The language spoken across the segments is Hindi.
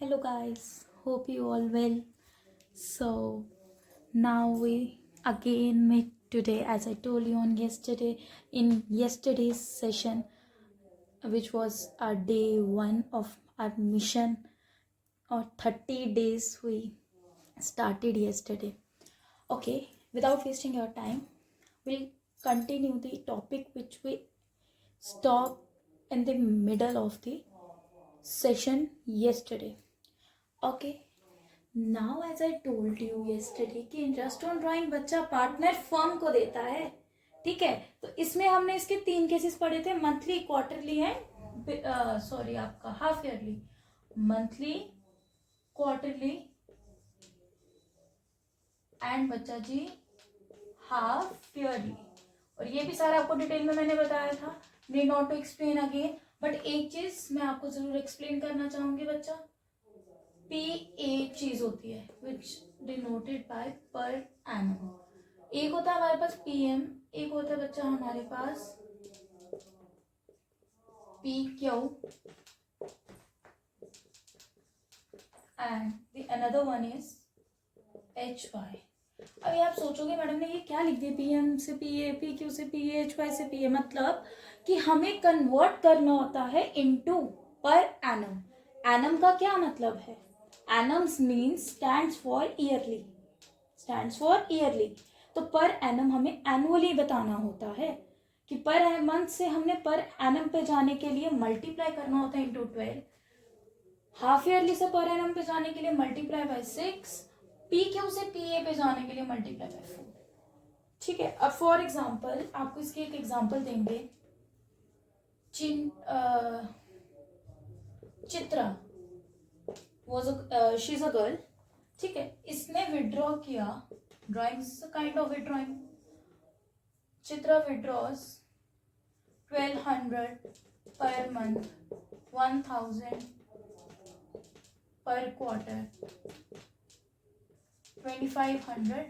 Hello guys, hope you all well. So now we again meet today, as I told you on yesterday, in yesterday's session, which was our day one of our mission, or 30 days we started yesterday. Okay, without wasting your time, we'll continue the topic which we stopped in the middle of the session yesterday. Okay, now as I told you yesterday कि इंटरेस्ट ऑन ड्राइंग बच्चा पार्टनर फर्म को देता है. ठीक है, तो इसमें हमने इसके 3 केसेस पढ़े थे, मंथली, क्वार्टरली एंड आपका half yearly. Monthly, quarterly and बच्चा जी हाफ ईयरली. और ये भी सारा आपको डिटेल में मैंने बताया था, need not to explain again. But एक चीज मैं आपको जरूर एक्सप्लेन करना चाहूंगी बच्चा, पी एक चीज होती है विच डिनोटेड बाय पर एनम. एक होता है हमारे पास पीएम, एक होता है बच्चा हमारे पास P Q and the another one is H Y. अभी आप सोचोगे मैडम ने ये क्या लिख दिया, पीएम से पीए, पी क्यू से पीए, एच वाई से पीए. मतलब कि हमें कन्वर्ट करना होता है इनटू पर एनम. एनम का क्या मतलब है? Annums means stands for yearly. stands for yearly. तो पर एनम हमें एनुअली बताना होता है कि पर मंथ से हमने पर एनम पे जाने के लिए मल्टीप्लाई करना होता है इंटू 12. हाफ ईयरली से पर एनम पे जाने के लिए मल्टीप्लाई बाय 6. पी क्यू से पी ए पे जाने के लिए मल्टीप्लाई बाय 4. ठीक है, अब फॉर एग्जाम्पल आपको इसके एक एग्जाम्पल देंगे. Chitra शीज a girl. ठीक है, इसने विड्रॉ किया, drawing kind of withdrawing. Chitra withdraws 1200 per month, 1000 पर quarter, 2500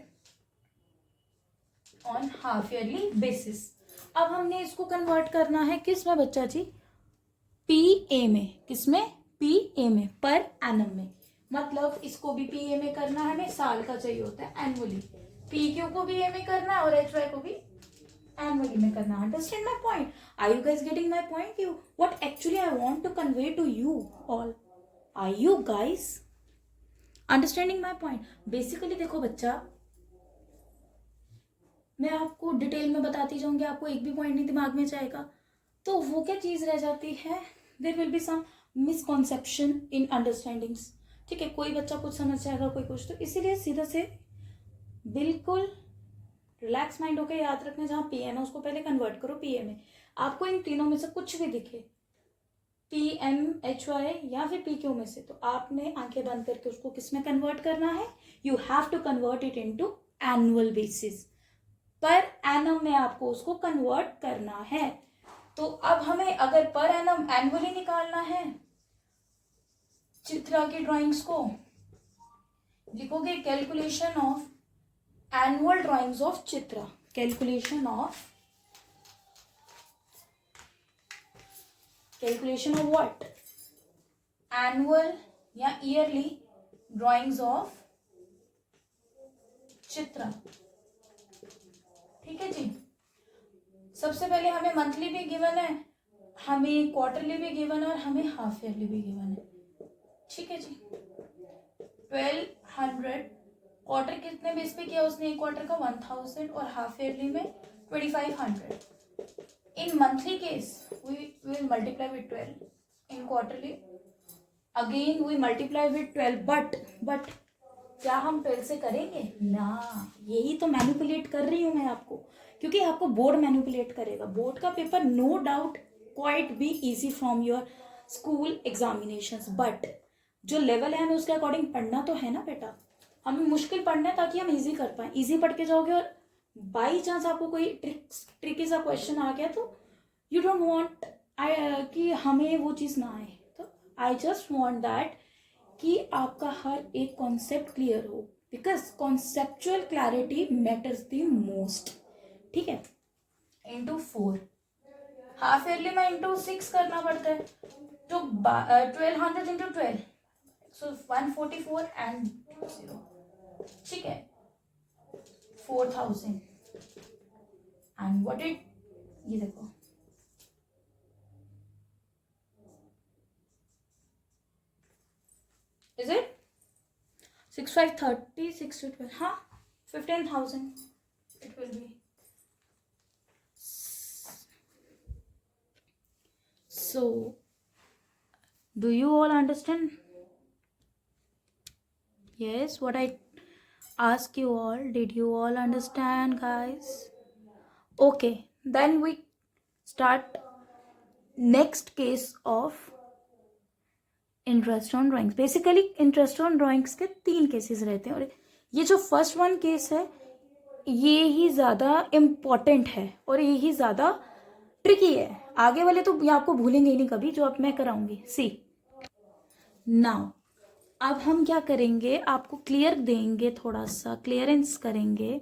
on half yearly basis. अब हमने इसको कन्वर्ट करना है किस में बच्चा जी? पी ए में. किस में? पी ए में, पर एनम में. मतलब इसको भी पी ए में करना है, हमें साल का चाहिए होता है एनुअली. पी क्यू को भी ए में करना है और एच वाई को भी एनुअली में करना है. Understand my point? Are you guys getting my point? You what actually I want to convey to you all. Are you guys understanding my point? Basically देखो बच्चा, मैं आपको डिटेल में बताती जाऊंगी, आपको एक भी पॉइंट नहीं दिमाग में जाएगा तो वो क्या चीज रह जाती है, there will be some misconception in understandings. ठीक है, कोई बच्चा कुछ समझ जाएगा, कोई कुछ. तो इसीलिए सीधा से बिल्कुल रिलैक्स माइंड होकर याद रखना, जहां पी एम है उसको पहले कन्वर्ट करो पी ए में. आपको इन तीनों में से कुछ भी दिखे, पी एम, एच वाई या फिर पी क्यू में से, तो आपने आंखें बंद करके उसको किस में कन्वर्ट करना है? You have to convert it into annual basis. पर एनम में आपको उसको कन्वर्ट करना है. तो अब हमें अगर पर एनम एनुअली निकालना है, चित्रा की ड्राइंग्स को लिखोगे calculation of annual drawings of Chitra. Calculation of what? Annual या ईयरली ड्राइंग्स ऑफ चित्रा. ठीक है जी. सबसे पहले हमें मंथली भी गिवन है, हमें क्वार्टरली भी गिवन है और हमें हाफ ईयरली भी गिवन है. ठीक है जी. 1200 क्वार्टर कितने बेस पे किया उसने? एक क्वार्टर का 1000 और हाफ ईयरली में 2500. In monthly case we will multiply with 12. In quarterly again we multiply with 12. But क्या हम 12 से करेंगे ना? यही तो मैनिपुलेट कर रही हूं मैं आपको, क्योंकि आपको बोर्ड मैनिपुलेट करेगा. बोर्ड का paper no doubt quite be easy from your school examinations, but जो लेवल है हमें उसके अकॉर्डिंग पढ़ना तो है ना बेटा. हमें मुश्किल पढ़ना है ताकि हम इजी कर पाए. इजी पढ़ के जाओगे और बाई चांस आपको कोई ट्रिकी सा क्वेश्चन आ गया तो यू डोंट वांट कि हमें वो चीज़ ना आए. तो आई जस्ट वांट दैट कि आपका हर एक कॉन्सेप्ट क्लियर हो, because conceptual clarity matters the most. ठीक है, इंटू 4. हाफ ईयरली में इंटू 6 करना पड़ता है, तो 1200 इंटू 12 सो 144 एंड 0, ठीक है, 4000 एंड व्हाट इट, ये देखो इज इट 6530 612, हाँ 15,000 it will be. So do you all understand? Yes, what I ask you all, did you all understand, guys? Okay, then we start next case of interest on drawings. Basically interest on drawings के 3 केसेस रहते हैं और ये जो फर्स्ट वन केस है ये ही ज़्यादा इम्पॉर्टेंट है और ये ही ज़्यादा ट्रिकी है. आगे वाले तो ये आपको भूलेंगे ही नहीं कभी, जो अब मैं कराऊंगी. सी नाउ अब हम क्या करेंगे, आपको क्लियर देंगे, थोड़ा सा क्लियरेंस करेंगे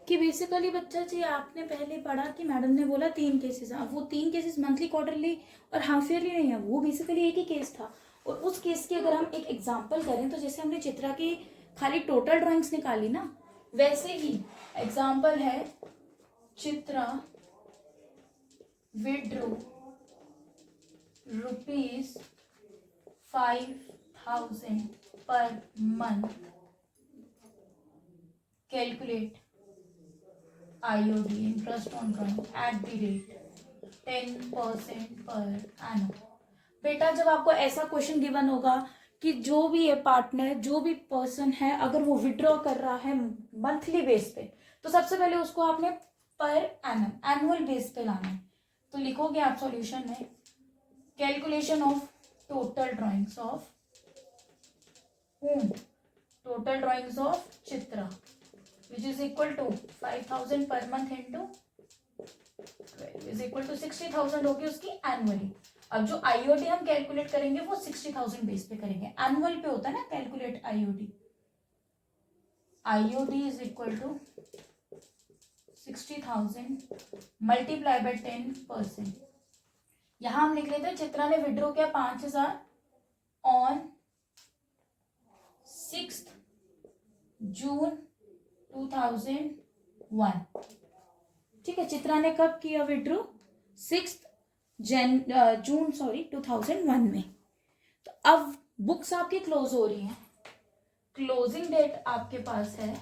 कि बेसिकली बच्चा जी आपने पहले पढ़ा कि मैडम ने बोला 3 केसेस. अब वो 3 केसेस मंथली, क्वार्टरली और हाफ ईयरली नहीं है, वो बेसिकली एक ही केस था. और उस केस की अगर हम एक एग्जांपल करें तो जैसे हमने चित्रा की खाली टोटल ड्राइंग्स निकाली ना, वैसे ही एग्जांपल है Chitra withdrew ₹5,000 per month, calculate IOD interest on drawing at the rate 10% per annum. बेटा जब आपको ऐसा क्वेश्चन गिवन होगा कि जो भी ये पार्टनर, जो भी पर्सन है, अगर वो विड्रॉ कर रहा है मंथली बेस पे, तो सबसे पहले उसको आपने पर एनम, एनुअल बेस पे लाना है. तो लिखोगे आप सॉल्यूशन में calculation of total drawings of whom, total drawings of Chitra which is equal to 5,000 per month into 12 is equal to 60,000 होगी उसकी एनुअली. अब जो IOD हम कैलकुलेट करेंगे वो 60,000 बेस पे करेंगे, एनुअल पे होता है ना calculate IOD. IOD is equal to 60,000 multiply by 10%. यहां हम लिख लेते हैं चित्रा ने विड्रॉ किया 5,000 ऑन 6 जून 2001. ठीक है, चित्रा ने कब किया विड्रॉ? 6 जून 2001 में. तो अब बुक्स आपकी क्लोज हो रही हैं, क्लोजिंग डेट आपके पास है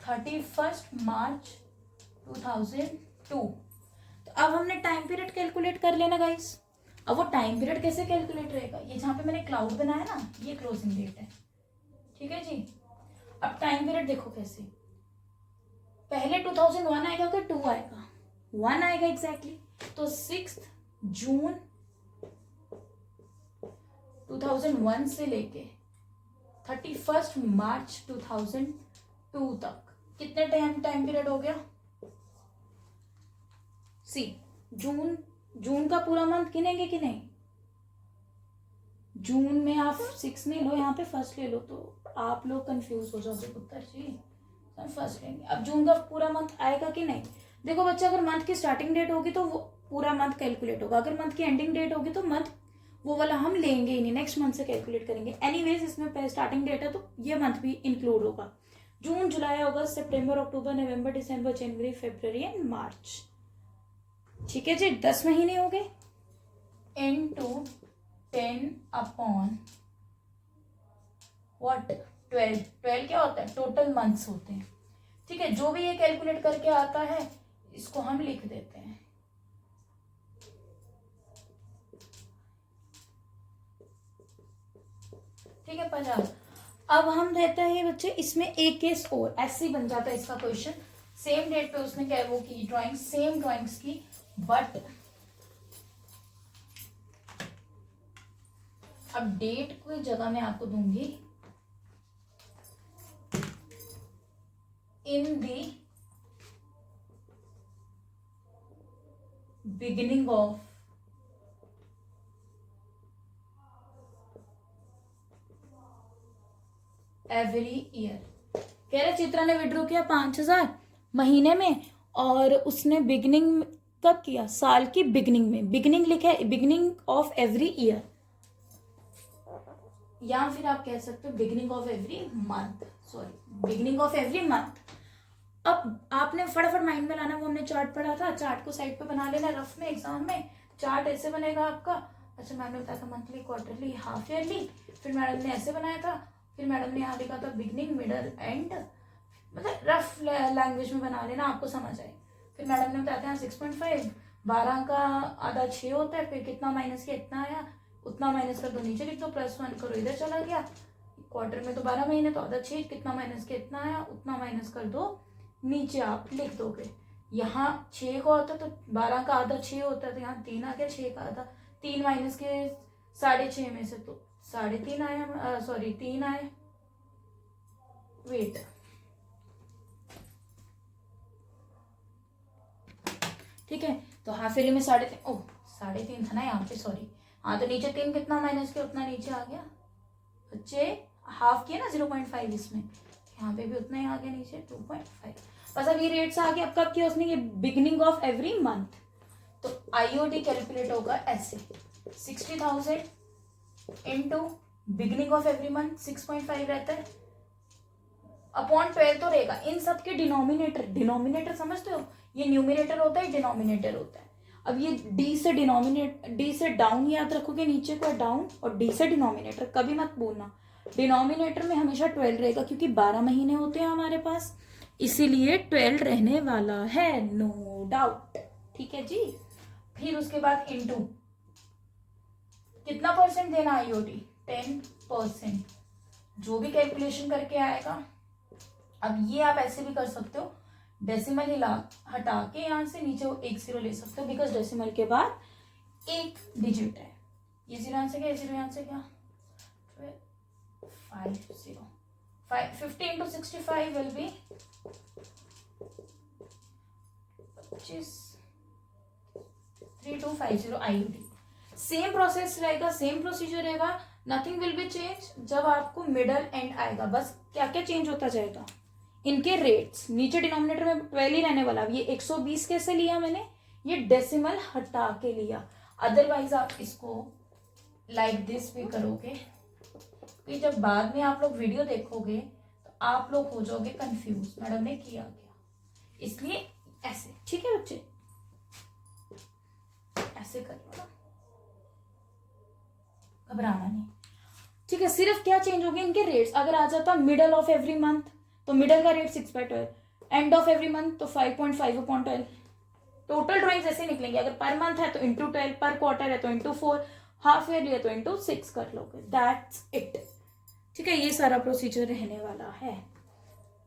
31 मार्च 2002. तो अब हमने टाइम पीरियड कैलकुलेट कर लेना गाइस. अब वो टाइम पीरियड कैसे कैलकुलेट रहेगा, ये जहां पे मैंने क्लाउड बनाया ना, ये क्लोजिंग डेट है. ठीक है जी. अब टाइम पीरियड देखो कैसे, पहले 2001 आएगा कि 2 आएगा? 1 आएगा एग्जैक्टली. तो 6 जून 2001 से लेके 31 मार्च 2002 तक कितने टाइम पीरियड हो गया? सी जून का पूरा मंथ गिनेंगे कि नहीं? जून में आप 6 नहीं लो, यहाँ पे फर्स्ट ले लो, तो आप लोग कंफ्यूज हो जाओगे पुत्र जी. फर्स्ट लेंगे. अब जून का पूरा मंथ आएगा कि नहीं? देखो बच्चा, अगर मंथ की स्टार्टिंग डेट होगी तो वो पूरा मंथ कैलकुलेट होगा, अगर मंथ की एंडिंग डेट होगी तो मंथ वो वाला हम लेंगे ही नहीं, नेक्स्ट मंथ से कैलकुलेट करेंगे. एनीवेज इसमें स्टार्टिंग डेट है तो ये मंथ भी इंक्लूड होगा. जून, जुलाई, अगस्त, सितंबर, अक्टूबर, नवंबर, दिसंबर, जनवरी, फरवरी एंड मार्च. ठीक है जी, 10 महीने हो गए. इनटू 10 अपॉन व्हाट 12 क्या होता है? टोटल मंथ्स होते हैं. ठीक है, जो भी ये कैलकुलेट करके आता है इसको हम लिख देते हैं. ठीक है 50. अब हम रहता है ये बच्चे, इसमें एक केस और ऐसे ही बन जाता है इसका क्वेश्चन. सेम डेट पे उसने क्या वो की ड्राइंग, सेम ड्राइंग्स की, बट अब डेट कोई जगह मैं आपको दूंगी in the beginning of every year. कह रहे चित्रा ने विड्रॉ किया 5,000 महीने में और उसने बिगिनिंग कब किया? साल की बिगिनिंग में. बिगिनिंग लिखा है बिगिनिंग ऑफ एवरी ईयर. या फिर आप कह सकते हो beginning of every month, beginning of every month. अब आपने फटाफट माइंड में लाना, वो हमने चार्ट पढ़ा था, चार्ट को साइड पे बना लेना रफ में एग्जाम में। चार्ट ऐसे बनेगा आपका, अच्छा मैम ने बताया था मंथली, क्वार्टरली, हाफ ईयरली, फिर मैडम ने ऐसे बनाया था, फिर मैडम ने यहाँ लिखा था बिगनिंग, मिडल, एंड, मतलब रफ लैंग्वेज में बना लेना, आपको समझ आए। फिर मैडम ने बताया था 6.5, 12 का आधा 6 होता है, फिर कितना माइनस किया, इतना आया, उतना माइनस कर दो, नीचे लिख दो, +1 करो, इधर चला गया। क्वार्टर में तो 12 महीने, तो आधा 6, कितना माइनस किया, इतना आया, उतना माइनस कर दो, नीचे आप लिख दोगे। यहाँ 6 का होता तो 12 का आधा 6 होता है, तो यहाँ 3 आ गया, 6 का आधा, 3 माइनस के 6.5 में से, तो 3.5 आया, 3 आए, वेट, ठीक है। तो हाफ ईयरली में 3.5, ओह 3.5 था ना यहाँ पे, सॉरी, हाँ, तो नीचे 3 कितना माइनस किया, उतना नीचे आ गया, बच्चे हाफ किया ना 0.5, इसमें यहाँ पे भी उतना ही आ गया नीचे 2.5। बस अब ये रेट्स आ गया। अब कब किया उसने, ये बिगिनिंग ऑफ एवरी मंथ, तो आईओडी कैलकुलेट होगा ऐसे, 60,000 into beginning of every month 6.5 रहता है, अपॉन 12 तो रहेगा। इन सब के डिनोमिनेटर समझते हो, ये न्यूमिनेटर होता है, डिनोमिनेटर होता है। अब ये डी से डाउन याद रखोगे, नीचे को डाउन, और डी से डिनोमिनेटर, कभी मत बोलना। डिनोमिनेटर में हमेशा 12 रहेगा, क्योंकि 12 महीने होते हैं हमारे पास, इसीलिए 12 रहने वाला है, नो डाउट, ठीक है जी। फिर उसके बाद इनटू कितना परसेंट देना आईओडी, 10%, जो भी कैलकुलेशन करके आएगा। अब ये आप ऐसे भी कर सकते हो, डेसिमल हिला हटा के यहाँ से नीचे वो 1 0 ले सकते हो, बिकॉज डेसिमल के बाद एक डिजिट है। ये 0 यहाँ से क्या, 0 यहाँ से क्या, 50 into 65 will be 25, 3250 IUD. Same process रहेगा, सेम प्रोसीजर रहेगा, नथिंग विल बी चेंज। जब आपको मिडल एंड आएगा, बस क्या क्या चेंज होता जाएगा, इनके रेट्स, नीचे डिनोमिनेटर में 12 ही रहने वाला। ये 120 कैसे लिया मैंने, ये डेसिमल हटा के लिया, अदरवाइज आप इसको लाइक दिस भी करोगे, कि जब बाद में आप लोग वीडियो देखोगे तो आप लोग हो जाओगे कंफ्यूज, मैडम ने किया क्या, इसलिए ऐसे, ठीक है बच्चे, ऐसे कर लो ना, घबराना नहीं, ठीक है। सिर्फ क्या चेंज हो गया, इनके रेट्स। अगर आ जाता मिडल ऑफ एवरी मंथ, तो मिडल का rate 6/12, end of every month तो 5.5/12। टोटल ड्रॉइंग ऐसे निकलेंगे, अगर पर मंथ है तो इंटू 12, पर क्वार्टर है तो इंटू 4, हाफ ईयरली है तो इंटू 6 कर लोगे, दैट्स इट, ठीक है। ये सारा प्रोसीजर रहने वाला है।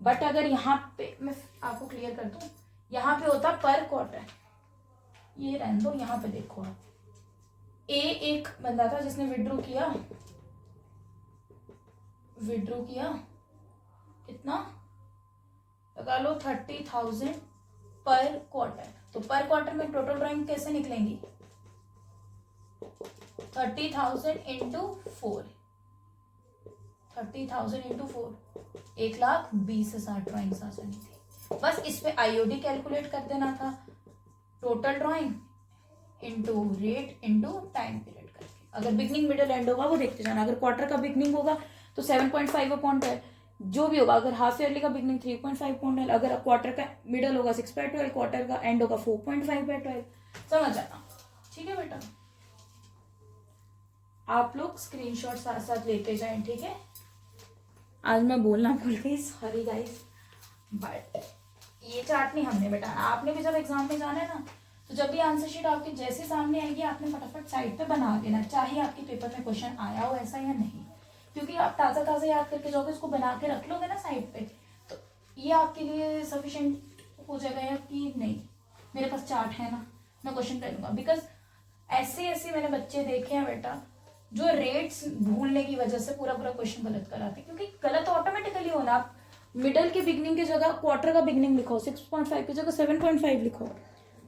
बट अगर यहाँ पे मैं आपको क्लियर कर दूं, यहाँ पे होता पर क्वार्टर, ये रहने दो, यहाँ पे देखो आप, एक बंदा था जिसने विड्रॉ किया कितना लगा लो 30,000 पर क्वार्टर, तो पर क्वार्टर में टोटल ड्रॉइंग कैसे निकलेंगी, 30,000 इंटू 4, 30,000 इंटू 4, 1,20,000 ड्रॉइंग्स आ जानी थी। बस इस पे आईओडी कैलकुलेट कर देना था, total drawing into rate into time period करके। अगर बिगनिंग मिडल एंड होगा वो देखते जाना, अगर क्वार्टर का बिगनिंग होगा तो 7.5/12, जो भी होगा। अगर हाफ ईयरली का बिगनिंग 3.5/12, अगर क्वार्टर का मिडल होगा 6/12, क्वार्टर का एंड होगा 4.5/12, समझ आना, ठीक है बेटा। आप लोग स्क्रीनशॉट साथ साथ लेते जाएं, ठीक है। आज मैं बोलना भूल गई, सॉरी गाइस, बट ये चार्ट नहीं हमने बेटाना, आपने भी जब एग्जाम में जाना है ना, तो जब भी आंसर शीट आपके जैसे सामने आएगी, आपने फटाफट साइड पे बना लेना, चाहे आपके पेपर में क्वेश्चन आया हो ऐसा या नहीं, क्योंकि आप ताज़ा ताज़ा याद करके जाओगे, उसको बना के रख लोगे ना साइड पे, तो ये आपके लिए सफिशिएंट हो जाएगा, या कि नहीं मेरे पास चार्ट है ना, मैं क्वेश्चन कर लूँगा। बिकॉज ऐसे मैंने बच्चे देखे हैं बेटा, जो रेट्स भूलने की वजह से पूरा क्वेश्चन गलत कराते हैं, क्योंकि गलत ऑटोमेटिकली होना। आप मिडल के बिगनिंग की जगह क्वार्टर का बिगनिंग लिखो, 6.5 की जगह 7.5 लिखो,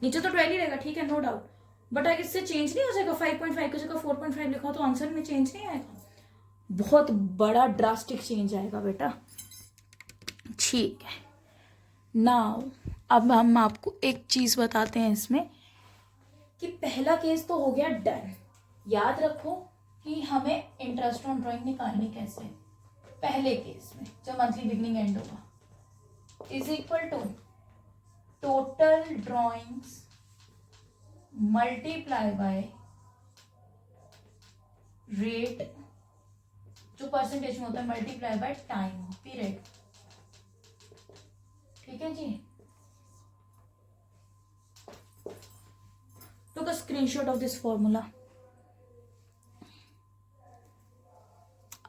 नीचे तो 12 ही रहेगा, ठीक है, नो डाउट, बट अगर इससे चेंज नहीं हो जाएगा, 5.5 की जगह 4.5 लिखो तो आंसर में चेंज नहीं आएगा, बहुत बड़ा ड्रास्टिक चेंज आएगा बेटा, ठीक है। नाउ अब हम आपको एक चीज बताते हैं इसमें, कि पहला केस तो हो गया डन, याद रखो कि हमें इंटरेस्ट ऑन ड्राइंग निकालनी कैसे है। पहले केस में जब मंथली बिगनिंग एंड होगा is equal to total drawings multiply by rate, जो परसेंटेज में होता है, मल्टीप्लाई बाय टाइम पीरियड। ठीक है जी। Took a screenshot of this formula.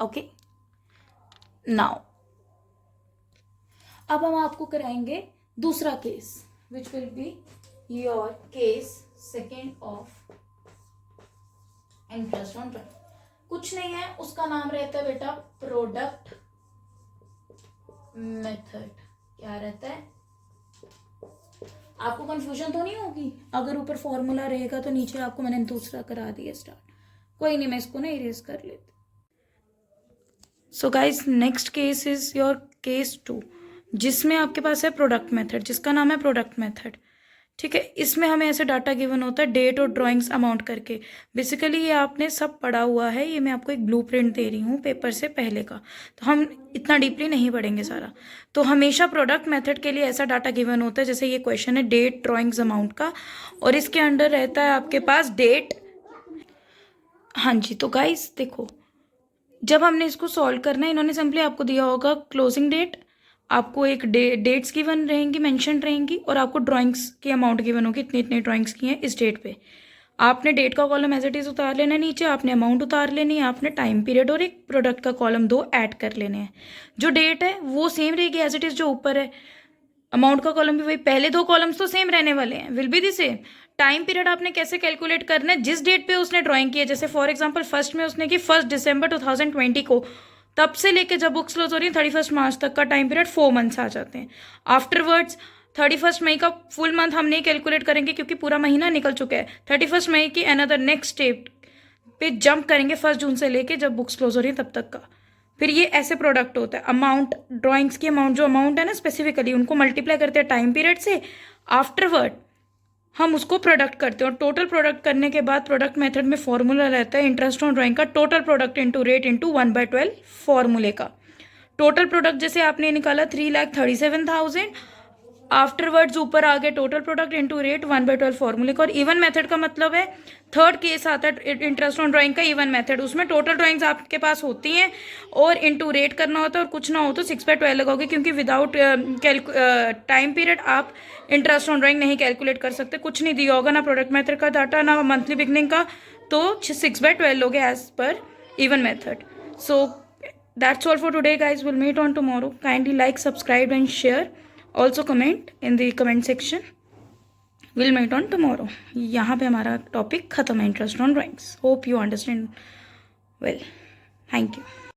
Okay, now अब हम आपको कराएंगे दूसरा case which will be your case second of interest on drawing. कुछ नहीं है, उसका नाम रहता है बेटा प्रोडक्ट मेथड। क्या रहता है? आपको कंफ्यूजन तो नहीं होगी? अगर ऊपर फॉर्मूला रहेगा तो नीचे आपको मैंने दूसरा करा दिया स्टार्ट। कोई नहीं, मैं इसको ना इरेज कर लेती। So guys, next case is your case 2, जिसमें आपके पास है प्रोडक्ट मेथड, जिसका नाम है प्रोडक्ट मेथड। ठीक है, इसमें हमें ऐसे डाटा गिवन होता है डेट और ड्राइंग्स अमाउंट करके। बेसिकली ये आपने सब पढ़ा हुआ है, ये मैं आपको एक ब्लूप्रिंट दे रही हूँ पेपर से पहले का, तो हम इतना डीपली नहीं पढ़ेंगे सारा। तो हमेशा प्रोडक्ट मेथड के लिए ऐसा डाटा गिवन होता है, जैसे ये क्वेश्चन है डेट ड्राइंग्स अमाउंट का, और इसके अंडर रहता है आपके पास डेट। हाँ जी, तो गाइस देखो, जब हमने इसको सॉल्व करना है, इन्होंने सिंपली आपको दिया होगा क्लोजिंग डेट, आपको एक डेट्स गिवन रहेंगी, मेंशन रहेंगी, और आपको ड्राइंग्स की अमाउंट गिवन होगी, इतनी इतनी ड्राइंग्स की हैं इस डेट पे। आपने डेट का कॉलम एज इट इज उतार लेना है नीचे, आपने अमाउंट उतार लेनी है, आपने टाइम पीरियड और एक प्रोडक्ट का कॉलम 2 ऐड कर लेने हैं। जो डेट है वो सेम रहेगी एज इट इज जो ऊपर है, अमाउंट का कॉलम भी वही, पहले 2 कॉलम्स तो सेम रहने वाले हैं, will be the same. Time period आपने कैसे कैलकुलेट करना है? जिस डेट पे उसने ड्राइंग की है, जैसे फॉर एग्जांपल फर्स्ट में उसने की 1 दिसंबर 2020 को, तब से लेके जब बुक्स क्लोज हो रही है 31 मार्च तक का टाइम पीरियड 4 मंथ्स आ जाते हैं। आफ्टरवर्ड्स 31 मई का फुल मंथ हम नहीं कैलकुलेट करेंगे क्योंकि पूरा महीना निकल चुका है। 31 मई की अनदर नेक्स्ट डेट पे जंप करेंगे 1 जून से लेके जब बुक्स क्लोज हो रही है तब तक का। फिर ये ऐसे प्रोडक्ट होता है, अमाउंट ड्राइंग्स की अमाउंट, जो अमाउंट है ना स्पेसिफिकली, उनको मल्टीप्लाई करते हैं टाइम पीरियड से, आफ्टरवर्ड हम उसको प्रोडक्ट करते हैं, और टोटल प्रोडक्ट करने के बाद प्रोडक्ट मेथड में फॉर्मूला रहता है इंटरेस्ट ऑन ड्राइंग का total product into rate into 1/12 फॉर्मूले का। टोटल प्रोडक्ट जैसे आपने निकाला 3,37,000, आफ्टरवर्ड्स ऊपर आ गए टोटल प्रोडक्ट इंटू रेट 1/12 फॉर्मूले का। और इवन मेथड का मतलब है, थर्ड केस आता है इंटरेस्ट ऑन ड्राइंग का इवन मेथड, उसमें टोटल ड्राइंग्स आपके पास होती हैं और इंटू रेट करना होता है, और कुछ ना हो तो 6/12 लगाओगे, क्योंकि विदाउट टाइम पीरियड आप इंटरेस्ट ऑन ड्राइंग नहीं कैलकुलेट कर सकते। कुछ नहीं दिया होगा, ना प्रोडक्ट मेथड का डाटा, ना मंथली बिगनिंग का, तो 6/12 लोगे as per even method. So that's all for today guys, will meet on tomorrow. Kindly like, subscribe and share, also comment in the comment section. We'll meet on tomorrow. यहाँ पे हमारा टॉपिक खत्म है, interest on drawings. Hope you understand well. Thank you.